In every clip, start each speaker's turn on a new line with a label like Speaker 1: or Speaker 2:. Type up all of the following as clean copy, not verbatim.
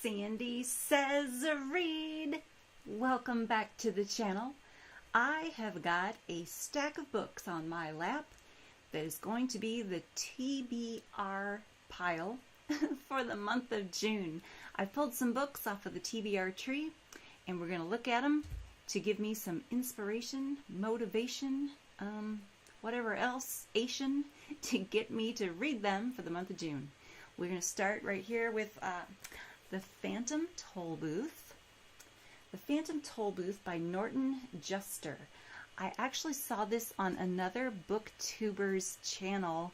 Speaker 1: Sandy Says Read. Welcome back to the channel. I have got a stack of books on my lap that is going to be the TBR pile for the month of June. I pulled some books off of the TBR tree and we're going to look at them to give me some inspiration, motivation, whatever else, Asian, to get me to read them for the month of June. We're going to start right here with the Phantom Tollbooth. The Phantom Tollbooth by Norton Juster. I actually saw this on another BookTuber's channel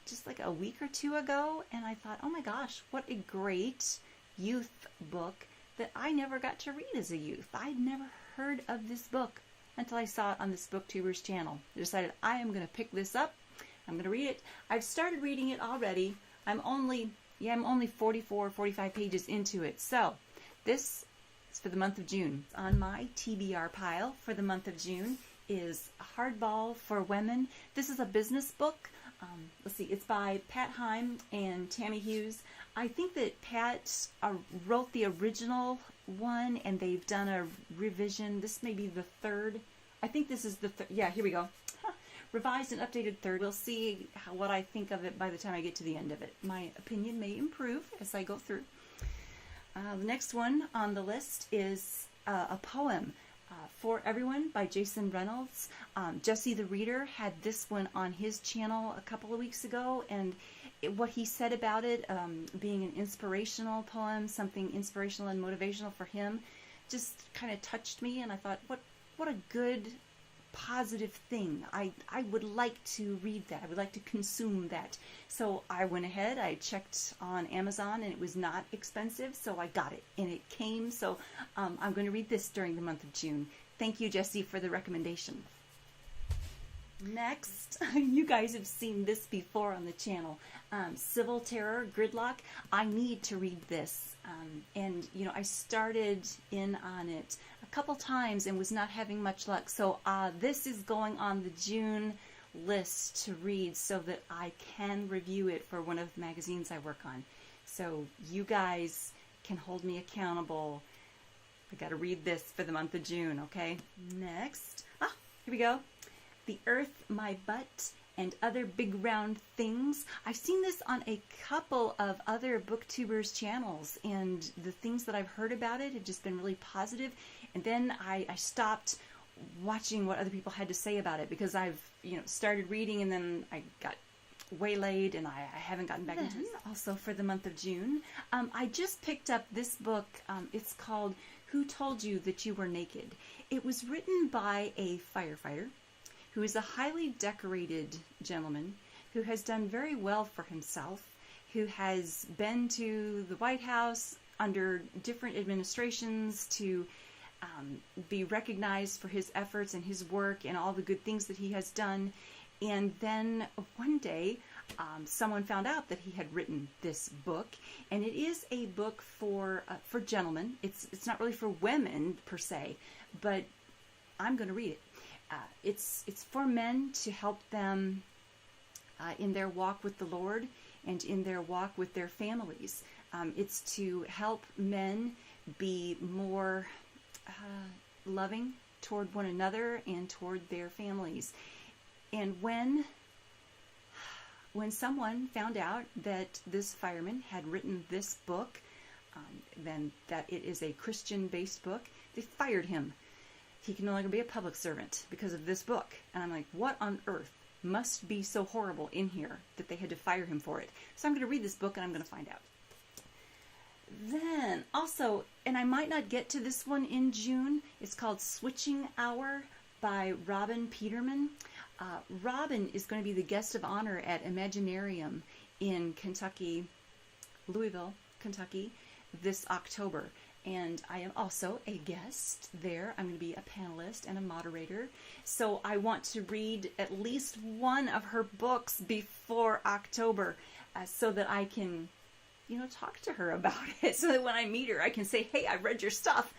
Speaker 1: just like a week or two ago, and I thought, oh my gosh, what a great youth book that I never got to read as a youth. I'd never heard of this book until I saw it on this BookTuber's channel. I decided I am going to pick this up. I'm going to read it. I've started reading it already. I'm only 44, 45 pages into it. So this is for the month of June. On my TBR pile for the month of June is Hardball for Women. This is a business book. Let's see, it's by Heim and Tammy Hughes. I think that Pat wrote the original one and they've done a revision. This may be the third. I think this is the third. Yeah, here we go. Revised and updated third. We'll see what I think of it by the time I get to the end of it. My opinion may improve as I go through. The next one on the list is a poem, For Everyone by Reynolds. Jesse the Reader had this one on his channel a couple of weeks ago, and what he said about it being an inspirational poem, something inspirational and motivational for him, just kind of touched me, and I thought, what a good positive thing. I would like to read that. I would like to consume that. So I went ahead, I checked on Amazon, and it was not expensive, so I got it, and it came. So I'm going to read this during the month of June. Thank you, Jesse, for the recommendation. Next, you guys have seen this before on the channel. Civil Terror, Gridlock. I need to read this. And, you know, I started in on it a couple times and was not having much luck. So this is going on the June list to read so that I can review it for one of the magazines I work on. So you guys can hold me accountable. I got to read this for the month of June, okay? Next, here we go. The Earth, My Butt, and Other Big Round Things. I've seen this on a couple of other BookTubers channels, and the things that I've heard about it have just been really positive. And then I stopped watching what other people had to say about it because I've started reading and then I got waylaid and I haven't gotten back into it. Also for the month of June, I just picked up this book. It's called Who Told You That You Were Naked? It was written by a firefighter who is a highly decorated gentleman who has done very well for himself, who has been to the White House under different administrations to be recognized for his efforts and his work and all the good things that he has done. And then one day, someone found out that he had written this book, and it is a book for gentlemen. It's not really for women per se, but I'm going to read it. It's for men to help them in their walk with the Lord and in their walk with their families. It's to help men be more loving toward one another and toward their families. And when someone found out that this fireman had written this book, then that it is a Christian-based book, they fired him. He can no longer be a public servant because of this book. And I'm like, what on earth must be so horrible in here that they had to fire him for it? So I'm going to read this book and I'm going to find out. Then also, and I might not get to this one in June, it's called Switching Hour by Robyn Peterman. Robyn is going to be the guest of honor at Imaginarium in Kentucky, Louisville, Kentucky, this October. And I am also a guest there. I'm going to be a panelist and a moderator. So I want to read at least one of her books before October so that I can, talk to her about it. So that when I meet her, I can say, hey, I've read your stuff.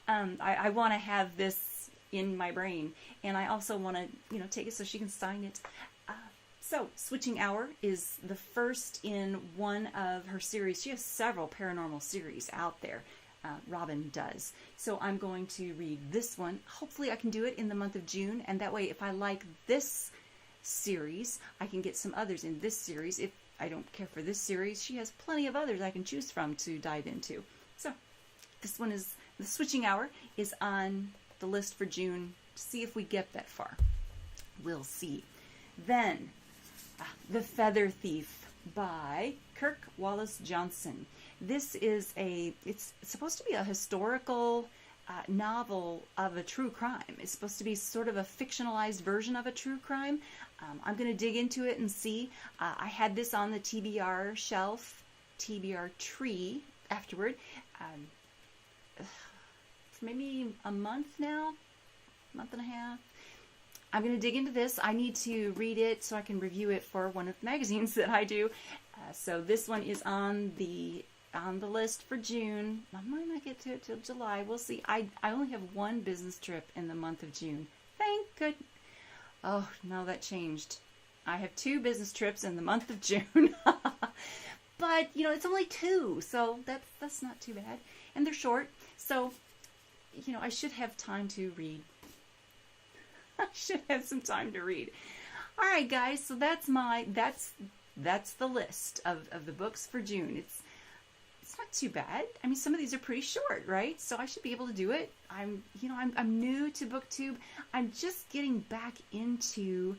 Speaker 1: I want to have this in my brain. And I also want to, take it so she can sign it. So, Switching Hour is the first in one of her series. She has several paranormal series out there. Robyn does. So I'm going to read this one. Hopefully I can do it in the month of June, and that way if I like this series, I can get some others in this series. If I don't care for this series, she has plenty of others I can choose from to dive into. So this one is, the Switching Hour is on the list for June. See if we get that far. We'll see. Then The Feather Thief by Kirk Wallace Johnson. This is it's supposed to be a historical novel of a true crime. It's supposed to be sort of a fictionalized version of a true crime. I'm going to dig into it and see. I had this on the TBR shelf, TBR tree afterward, for maybe a month now, month and a half. I'm going to dig into this. I need to read it so I can review it for one of the magazines that I do. So this one is on the list for June. I might not get to it till July. We'll see. I only have one business trip in the month of June. Thank goodness. Oh, no, that changed. I have 2 business trips in the month of June. But, you know, it's only 2, so that's not too bad. And they're short, so, you know, I should have time to read. I should have some time to read. All right, guys, so that's the list of the books for June. It's not too bad. I mean, some of these are pretty short, right? So I should be able to do it. I'm new to BookTube. I'm just getting back into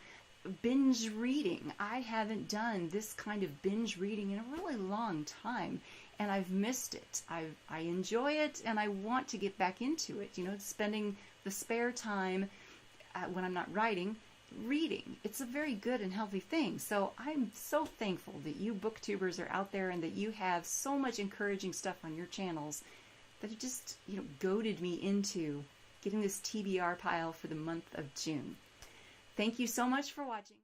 Speaker 1: binge reading. I haven't done this kind of binge reading in a really long time, and I've missed it. I enjoy it, and I want to get back into it. You know, spending the spare time when I'm not writing, reading. It's a very good and healthy thing. So I'm so thankful that you booktubers are out there and that you have so much encouraging stuff on your channels that it just, you know, goaded me into getting this TBR pile for the month of June. Thank you so much for watching.